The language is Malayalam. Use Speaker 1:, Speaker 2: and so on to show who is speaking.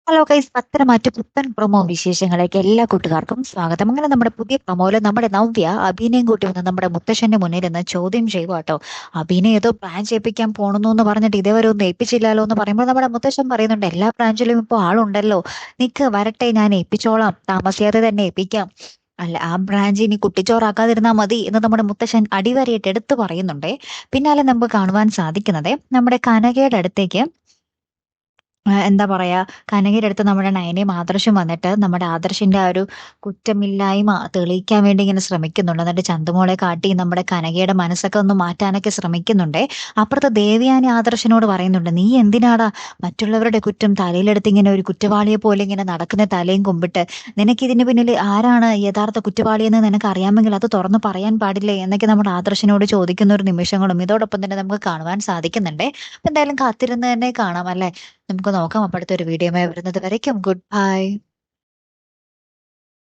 Speaker 1: ഹലോ ഗൈസ്, പത്തരമാറ്റ് പുത്തൻ പ്രൊമോ വിശേഷങ്ങളിലേക്ക് എല്ലാ കൂട്ടുകാർക്കും സ്വാഗതം. അങ്ങനെ നമ്മുടെ പുതിയ പ്രൊമോയില് നമ്മുടെ നവ്യ അഭിനയം കൂട്ടി വന്ന് നമ്മുടെ മുത്തശ്ശന്റെ മുന്നിൽ നിന്ന് ചോദ്യം ചെയ്യുക കേട്ടോ. അഭിനയം ഏതോ പ്ലാൻ ചെയ്യിപ്പിക്കാൻ പോണെന്നു എന്ന് പറഞ്ഞിട്ട് ഇതേവരെ ഒന്നും ഏൽപ്പിച്ചില്ലല്ലോ എന്ന് പറയുമ്പോൾ നമ്മുടെ മുത്തശ്ശൻ പറയുന്നുണ്ട്, എല്ലാ ബ്രാഞ്ചിലും ഇപ്പോൾ ആളുണ്ടല്ലോ, നിക്ക് വരട്ടെ, ഞാൻ ഏൽപ്പിച്ചോളാം, താമസിയാതെ തന്നെ ഏൽപ്പിക്കാം. അല്ല, ആ ബ്രാഞ്ച് ഇനി കുട്ടിച്ചോറാക്കാതിരുന്നാൽ മതി എന്ന് നമ്മുടെ മുത്തശ്ശൻ അടിവരയിട്ട് എടുത്തു പറയുന്നുണ്ടേ. പിന്നാലെ നമുക്ക് കാണുവാൻ സാധിക്കുന്നത് നമ്മുടെ കനകയുടെ അടുത്തേക്ക് എന്താ പറയാ, കനകയുടെ അടുത്ത് നമ്മുടെ നയനയും ആദർശും വന്നിട്ട് നമ്മുടെ ആദർശിന്റെ ആ ഒരു കുറ്റമില്ലായ്മ തെളിയിക്കാൻ വേണ്ടി ഇങ്ങനെ ശ്രമിക്കുന്നുണ്ട്. എന്നിട്ട് ചന്തുമോളെ കാട്ടി നമ്മുടെ കനകയുടെ മനസ്സൊക്കെ ഒന്ന് മാറ്റാനൊക്കെ ശ്രമിക്കുന്നുണ്ടേ. അപ്പുറത്ത് ദേവയാനി ആദർശിനോട് പറയുന്നുണ്ട്, നീ എന്തിനാടാ മറ്റുള്ളവരുടെ കുറ്റം തലയിലെടുത്ത് ഇങ്ങനെ ഒരു കുറ്റവാളിയെ പോലെ ഇങ്ങനെ നടക്കുന്ന, തലയും കുമ്പിട്ട്? നിനക്കിതിന് പിന്നിൽ ആരാണ് യഥാർത്ഥ കുറ്റവാളിയെന്ന് നിനക്ക് അറിയാമെങ്കിൽ അത് തുറന്നു പറയാൻ പാടില്ലേ എന്നൊക്കെ നമ്മുടെ ആദർശിനോട് ചോദിക്കുന്ന ഒരു നിമിഷങ്ങളും ഇതോടൊപ്പം തന്നെ നമുക്ക് കാണുവാൻ സാധിക്കുന്നുണ്ട്. അപ്പൊ എന്തായാലും കാത്തിരുന്ന് തന്നെ കാണാം അല്ലെ. നമുക്ക് നോക്കാം. അപ്പോഴത്തെ ഒരു വീഡിയോയുമായി വരുന്നത് വരയ്ക്കും ഗുഡ് ബൈ.